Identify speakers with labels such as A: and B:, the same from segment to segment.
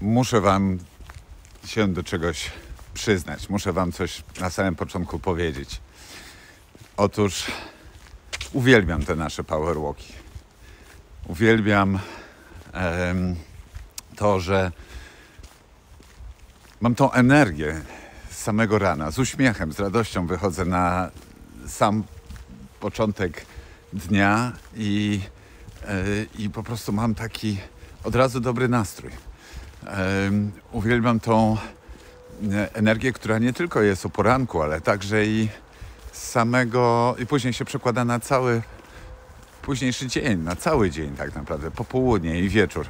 A: Muszę wam się do czegoś przyznać. Muszę wam coś na samym początku powiedzieć. Otóż uwielbiam te nasze powerwalki. Uwielbiam to, że mam tą energię z samego rana. Z uśmiechem, z radością wychodzę na sam początek dnia i po prostu mam taki od razu dobry nastrój. Uwielbiam tą energię, która nie tylko jest o poranku, ale także i później się przekłada na cały późniejszy dzień, na cały dzień tak naprawdę, popołudnie i wieczór.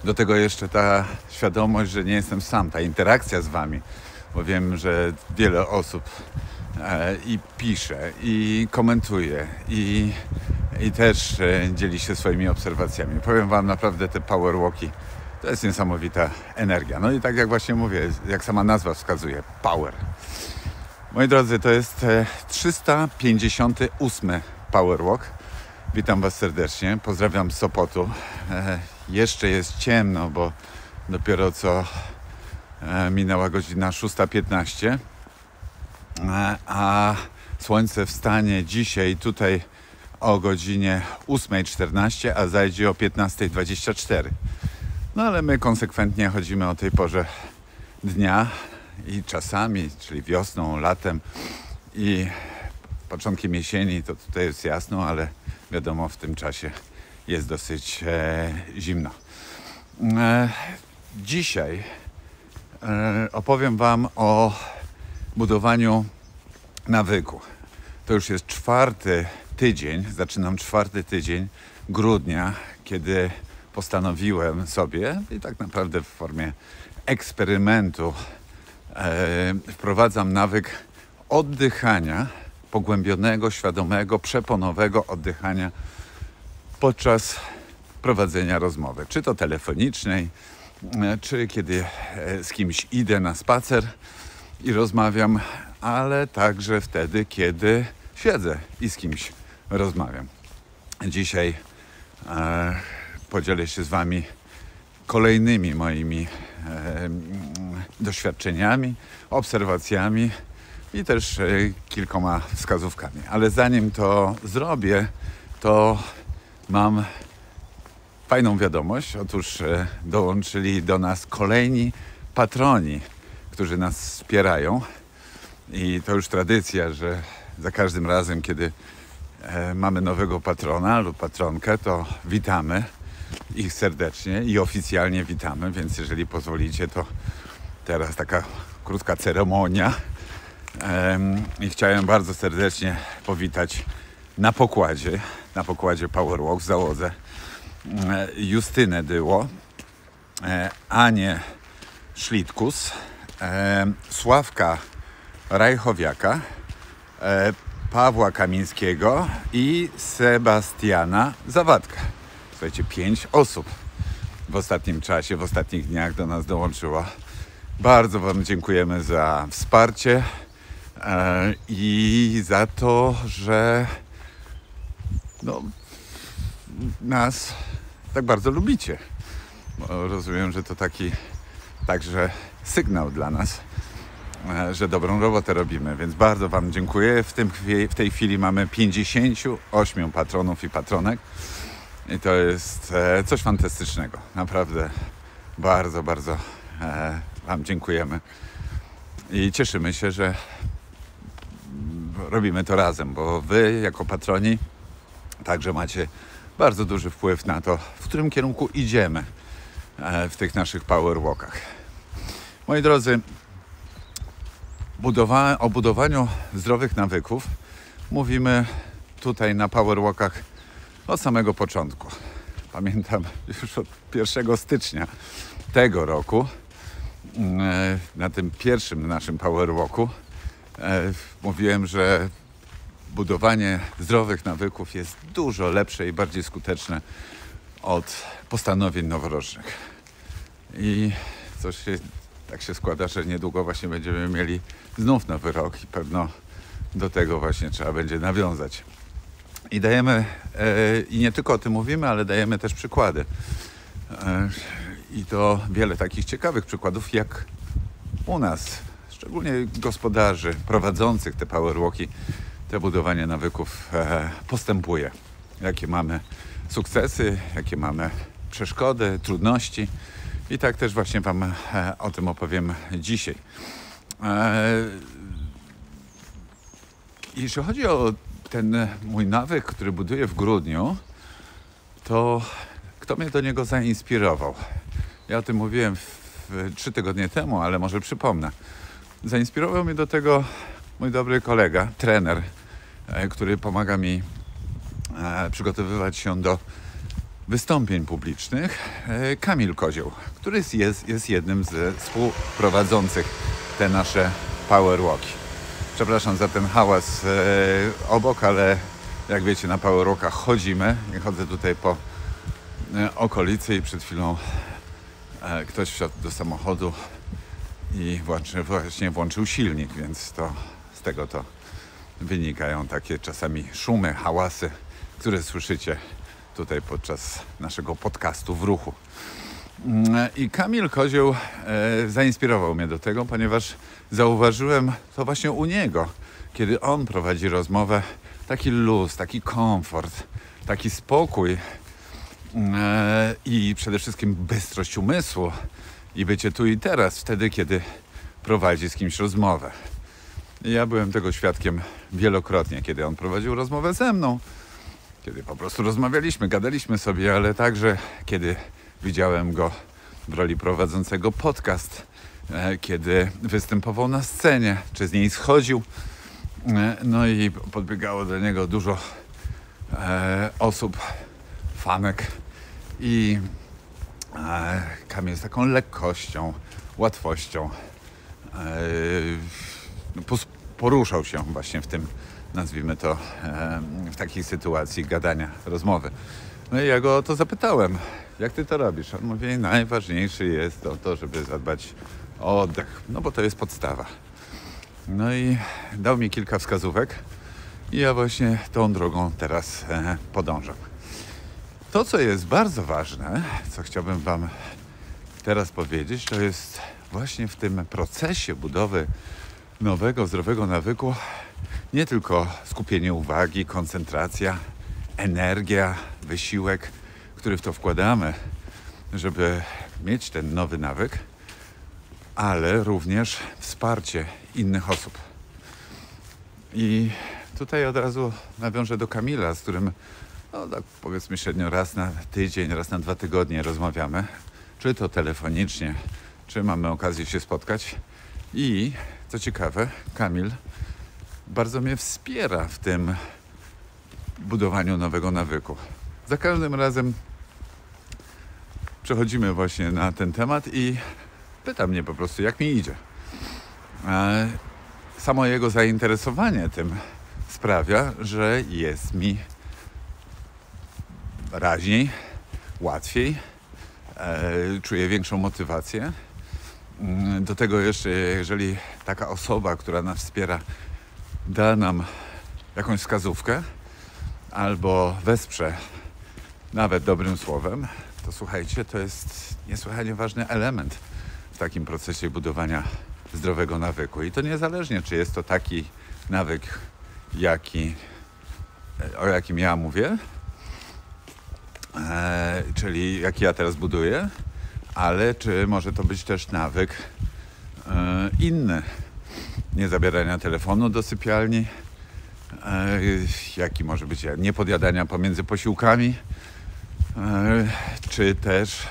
A: Do tego jeszcze ta świadomość, że nie jestem sam, ta interakcja z wami, bo wiem, że wiele osób i pisze, i komentuje, i też dzieli się swoimi obserwacjami. Powiem wam, naprawdę te powerwalki to jest niesamowita energia. No i tak jak właśnie mówię, jak sama nazwa wskazuje, power. Moi drodzy, to jest 358 powerwalk. Witam was serdecznie, pozdrawiam z Sopotu. Jeszcze jest ciemno, bo dopiero co minęła godzina 6:15, a słońce wstanie dzisiaj tutaj o godzinie 8:14, a zajdzie o 15:24. No ale my konsekwentnie chodzimy o tej porze dnia i czasami, czyli wiosną, latem i początkiem jesieni, to tutaj jest jasno, ale wiadomo, w tym czasie jest dosyć zimno. Dzisiaj opowiem wam o budowaniu nawyku. To już jest zaczynam czwarty tydzień grudnia, kiedy postanowiłem sobie i tak naprawdę w formie eksperymentu wprowadzam nawyk oddychania, pogłębionego, świadomego, przeponowego oddychania podczas prowadzenia rozmowy, czy to telefonicznej, czy kiedy z kimś idę na spacer i rozmawiam, ale także wtedy, kiedy siedzę i z kimś rozmawiam. Dzisiaj podzielę się z wami kolejnymi moimi doświadczeniami, obserwacjami i też kilkoma wskazówkami. Ale zanim to zrobię, to mam fajną wiadomość. Otóż dołączyli do nas kolejni patroni, którzy nas wspierają. I to już tradycja, że za każdym razem, kiedy mamy nowego patrona lub patronkę, to witamy ich serdecznie i oficjalnie witamy, więc jeżeli pozwolicie, to teraz taka krótka ceremonia. I chciałem bardzo serdecznie powitać na pokładzie Powerwalk w załodze Justynę Dyło, Anię Szlitkus, Sławka Rajchowiaka, Pawła Kamińskiego i Sebastiana Zawadka. Słuchajcie, 5 osób w ostatnim czasie, w ostatnich dniach do nas dołączyło. Bardzo wam dziękujemy za wsparcie i za to, że nas tak bardzo lubicie. Bo rozumiem, że to taki także sygnał dla nas, że dobrą robotę robimy, więc bardzo wam dziękuję. W tej chwili mamy 58 patronów i patronek i to jest coś fantastycznego. Naprawdę bardzo, bardzo wam dziękujemy i cieszymy się, że robimy to razem, bo wy jako patroni także macie bardzo duży wpływ na to, w którym kierunku idziemy w tych naszych powerwalkach. Moi drodzy, o budowaniu zdrowych nawyków mówimy tutaj na powerwalkach od samego początku. Pamiętam już od 1 stycznia tego roku, na tym pierwszym naszym powerwalku, mówiłem, że budowanie zdrowych nawyków jest dużo lepsze i bardziej skuteczne od postanowień noworocznych. I tak się składa, że niedługo właśnie będziemy mieli znów nowy rok i pewno do tego właśnie trzeba będzie nawiązać. I dajemy, i nie tylko o tym mówimy, ale dajemy też przykłady. I to wiele takich ciekawych przykładów, jak u nas, szczególnie gospodarzy prowadzących te powerwalki, te budowanie nawyków postępuje. Jakie mamy sukcesy, jakie mamy przeszkody, trudności. I tak też właśnie Wam o tym opowiem dzisiaj. Jeśli chodzi o ten mój nawyk, który buduję w grudniu, to kto mnie do niego zainspirował? Ja o tym mówiłem 3 tygodnie temu, ale może przypomnę. Zainspirował mnie do tego mój dobry kolega, trener, który pomaga mi przygotowywać się do wystąpień publicznych, Kamil Kozioł, który jest jednym ze współprowadzących te nasze powerwalki. Przepraszam za ten hałas obok, ale jak wiecie, na powerwalkach chodzimy. Ja chodzę tutaj po okolicy i przed chwilą ktoś wsiadł do samochodu i właśnie włączył silnik, więc z tego wynikają takie czasami szumy, hałasy, które słyszycie tutaj podczas naszego podcastu w ruchu. I Kamil Kozioł zainspirował mnie do tego, ponieważ zauważyłem to właśnie u niego, kiedy on prowadzi rozmowę, taki luz, taki komfort, taki spokój i przede wszystkim bystrość umysłu i bycie tu i teraz, wtedy kiedy prowadzi z kimś rozmowę. I ja byłem tego świadkiem wielokrotnie, kiedy on prowadził rozmowę ze mną, kiedy po prostu rozmawialiśmy, gadaliśmy sobie, ale także kiedy widziałem go w roli prowadzącego podcast, kiedy występował na scenie, czy z niej schodził. No i podbiegało do niego dużo osób, fanek i Kamil z taką lekkością, łatwością poruszał się właśnie w tym, nazwijmy to, w takiej sytuacji gadania, rozmowy. No i ja go o to zapytałem, jak ty to robisz? On mówi, najważniejszy jest to, żeby zadbać o oddech, no bo to jest podstawa. No i dał mi kilka wskazówek i ja właśnie tą drogą teraz podążam. To, co jest bardzo ważne, co chciałbym Wam teraz powiedzieć, to jest właśnie w tym procesie budowy nowego, zdrowego nawyku nie tylko skupienie uwagi, koncentracja, energia, wysiłek, który w to wkładamy, żeby mieć ten nowy nawyk, ale również wsparcie innych osób. I tutaj od razu nawiążę do Kamila, z którym tak powiedzmy średnio raz na tydzień, raz na 2 tygodnie rozmawiamy, czy to telefonicznie, czy mamy okazję się spotkać. I co ciekawe, Kamil bardzo mnie wspiera w tym budowaniu nowego nawyku. Za każdym razem przechodzimy właśnie na ten temat i pyta mnie po prostu, jak mi idzie. Samo jego zainteresowanie tym sprawia, że jest mi raźniej, łatwiej, czuję większą motywację. Do tego jeszcze, jeżeli taka osoba, która nas wspiera, da nam jakąś wskazówkę albo wesprze nawet dobrym słowem, to słuchajcie, to jest niesłychanie ważny element w takim procesie budowania zdrowego nawyku. I to niezależnie, czy jest to taki nawyk, o jakim ja mówię, czyli jaki ja teraz buduję, ale czy może to być też nawyk inny, nie zabierania telefonu do sypialni, jaki może być nie podjadania pomiędzy posiłkami, czy też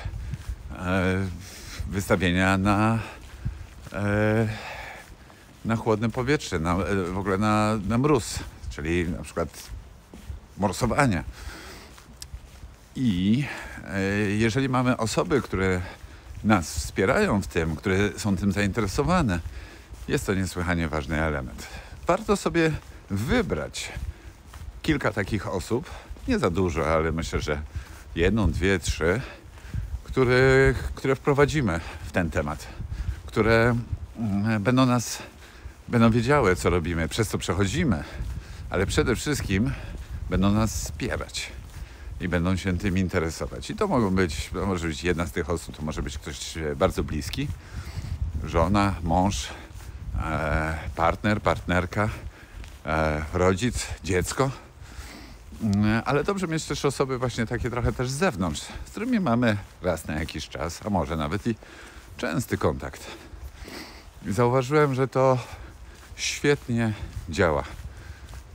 A: wystawienia na chłodne powietrze, w ogóle na mróz, czyli na przykład morsowania. I jeżeli mamy osoby, które nas wspierają w tym, które są tym zainteresowane, jest to niesłychanie ważny element. Warto sobie wybrać kilka takich osób, nie za dużo, ale myślę, że 1, 2, 3, które wprowadzimy w ten temat, które będą wiedziały, co robimy, przez co przechodzimy, ale przede wszystkim będą nas wspierać. i będą się tym interesować. I to może być jedna z tych osób, to może być ktoś bardzo bliski, żona, mąż, partner, partnerka, rodzic, dziecko. Ale dobrze mieć też osoby właśnie takie trochę też z zewnątrz, z którymi mamy raz na jakiś czas, a może nawet i częsty kontakt. I zauważyłem, że to świetnie działa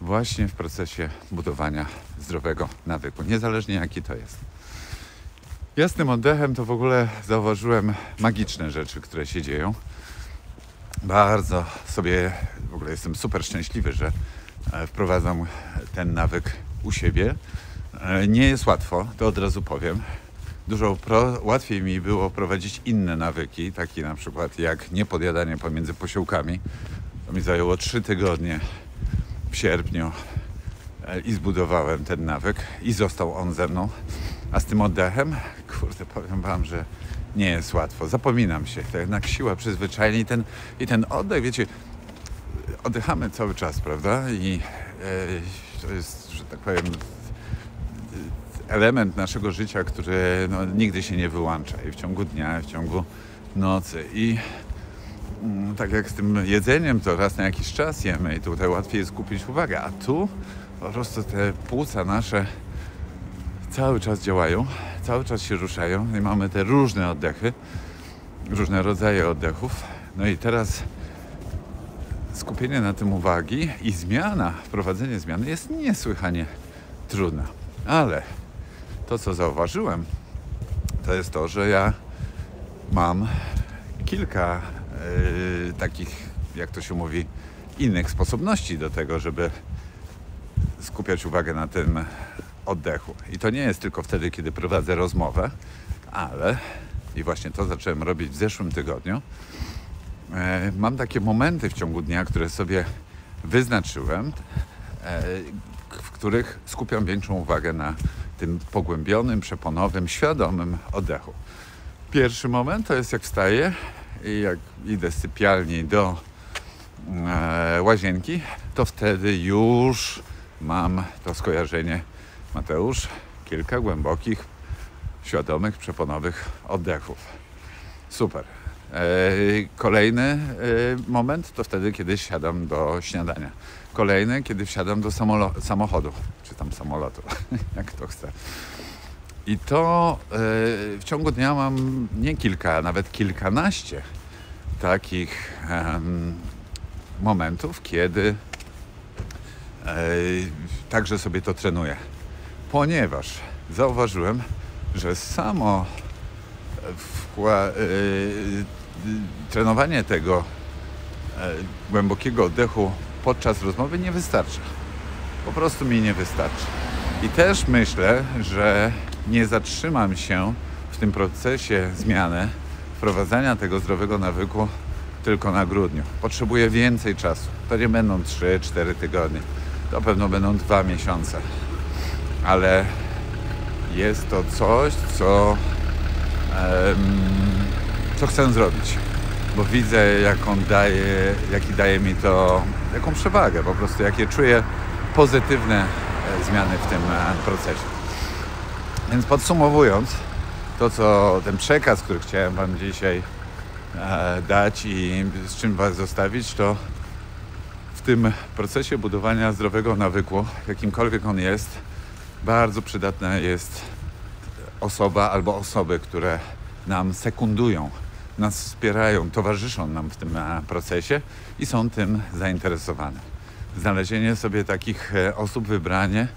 A: właśnie w procesie budowania zdrowego nawyku, niezależnie jaki to jest. Ja z tym oddechem to w ogóle zauważyłem magiczne rzeczy, które się dzieją. Bardzo sobie, w ogóle jestem super szczęśliwy, że wprowadzam ten nawyk u siebie. Nie jest łatwo, to od razu powiem. Dużo łatwiej mi było prowadzić inne nawyki, takie na przykład jak niepodjadanie pomiędzy posiłkami. To mi zajęło 3 tygodnie w sierpniu i zbudowałem ten nawyk i został on ze mną. A z tym oddechem, kurde, powiem wam, że nie jest łatwo. Zapominam się. To jednak siła przyzwyczajenia i ten oddech, wiecie, oddychamy cały czas, prawda? I to jest, że tak powiem, element naszego życia, który nigdy się nie wyłącza i w ciągu dnia, i w ciągu nocy. I tak jak z tym jedzeniem, to raz na jakiś czas jemy i tutaj łatwiej jest skupić uwagę, a tu po prostu te płuca nasze cały czas działają, cały czas się ruszają i mamy te różne oddechy, różne rodzaje oddechów. No i teraz skupienie na tym uwagi i wprowadzenie zmiany jest niesłychanie trudne. Ale to, co zauważyłem, to jest to, że ja mam kilka takich, jak to się mówi, innych sposobności do tego, żeby skupiać uwagę na tym oddechu. I to nie jest tylko wtedy, kiedy prowadzę rozmowę, ale, i właśnie to zacząłem robić w zeszłym tygodniu, mam takie momenty w ciągu dnia, które sobie wyznaczyłem, w których skupiam większą uwagę na tym pogłębionym, przeponowym, świadomym oddechu. Pierwszy moment to jest jak wstaję i jak idę z sypialni do łazienki, to wtedy już mam to skojarzenie. Mateusz, kilka głębokich, świadomych, przeponowych oddechów. Super. Kolejny moment to wtedy, kiedy siadam do śniadania. Kolejny, kiedy wsiadam do samochodu, czy tam samolotu, jak to chcę. I to w ciągu dnia mam nie kilka, a nawet kilkanaście takich momentów, kiedy także sobie to trenuję. Ponieważ zauważyłem, że samo trenowanie tego głębokiego oddechu podczas rozmowy nie wystarcza. Po prostu mi nie wystarczy. I też myślę, że nie zatrzymam się w tym procesie zmiany, wprowadzania tego zdrowego nawyku tylko na grudniu. Potrzebuję więcej czasu. To nie będą 3-4 tygodnie. To pewno będą 2 miesiące. Ale jest to coś, co chcę zrobić. Bo widzę, jaki daje mi to, jaką przewagę po prostu, jakie czuję pozytywne zmiany w tym procesie. Więc podsumowując, ten przekaz, który chciałem wam dzisiaj dać i z czym was zostawić, to w tym procesie budowania zdrowego nawyku, jakimkolwiek on jest, bardzo przydatna jest osoba albo osoby, które nam sekundują, nas wspierają, towarzyszą nam w tym procesie i są tym zainteresowane. Znalezienie sobie takich osób, wybranie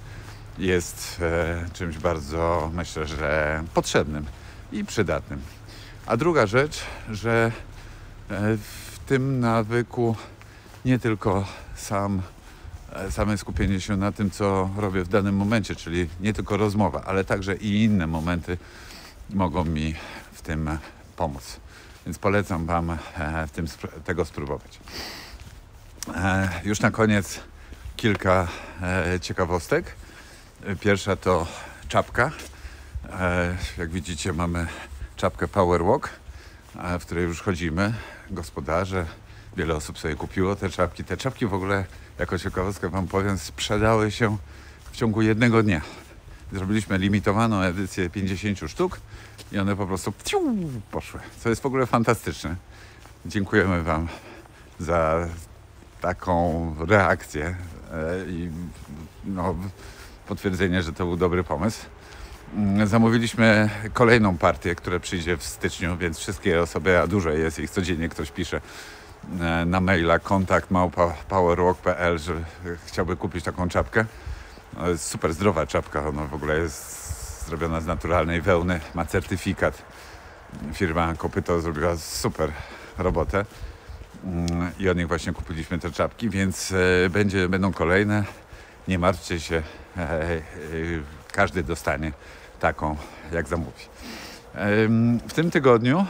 A: jest czymś bardzo, myślę, że potrzebnym i przydatnym. A druga rzecz, że w tym nawyku nie tylko same skupienie się na tym, co robię w danym momencie, czyli nie tylko rozmowa, ale także i inne momenty mogą mi w tym pomóc. Więc polecam wam tego spróbować. Już na koniec kilka ciekawostek. Pierwsza to czapka. Jak widzicie, mamy czapkę Power Walk, w której już chodzimy. Gospodarze, wiele osób sobie kupiło te czapki. Te czapki w ogóle, jako ciekawostkę wam powiem, sprzedały się w ciągu jednego dnia. Zrobiliśmy limitowaną edycję 50 sztuk i one po prostu poszły. Co jest w ogóle fantastyczne. Dziękujemy Wam za taką reakcję i potwierdzenie, że to był dobry pomysł. Zamówiliśmy kolejną partię, która przyjdzie w styczniu, więc wszystkie osoby, a dużo jest ich, codziennie ktoś pisze na maila kontakt@powerwalk.pl, że chciałby kupić taką czapkę. No, jest super zdrowa czapka, ona w ogóle jest zrobiona z naturalnej wełny, ma certyfikat. Firma Kopyto zrobiła super robotę i od nich właśnie kupiliśmy te czapki, więc będą kolejne. Nie martwcie się, każdy dostanie taką, jak zamówi. W tym tygodniu,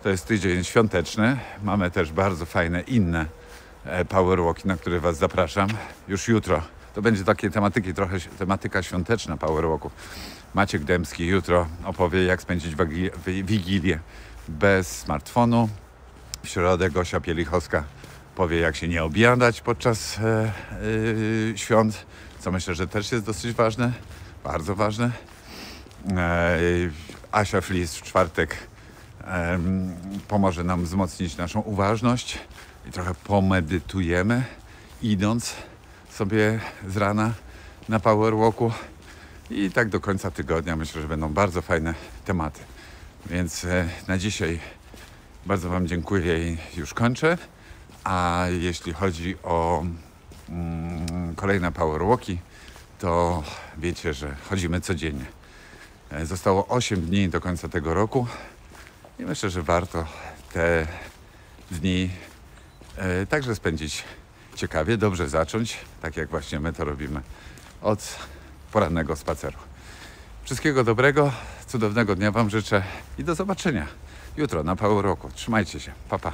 A: to jest tydzień świąteczny, mamy też bardzo fajne inne powerwalki, na które Was zapraszam. Już jutro, to będzie takie trochę tematyka świąteczna powerwalków. Maciek Dębski jutro opowie, jak spędzić Wigilię bez smartfonu. W środę Gosia Pielichowska powie, jak się nie obiadać podczas świąt, co myślę, że też jest dosyć ważne, bardzo ważne. Asia Flis w czwartek pomoże nam wzmocnić naszą uważność i trochę pomedytujemy, idąc sobie z rana na powerwalku. I tak do końca tygodnia myślę, że będą bardzo fajne tematy. Więc na dzisiaj bardzo Wam dziękuję i już kończę. A jeśli chodzi o kolejne powerwalki, to wiecie, że chodzimy codziennie. Zostało 8 dni do końca tego roku i myślę, że warto te dni także spędzić ciekawie, dobrze zacząć, tak jak właśnie my to robimy od porannego spaceru. Wszystkiego dobrego, cudownego dnia Wam życzę i do zobaczenia jutro na powerwalku. Trzymajcie się, pa pa.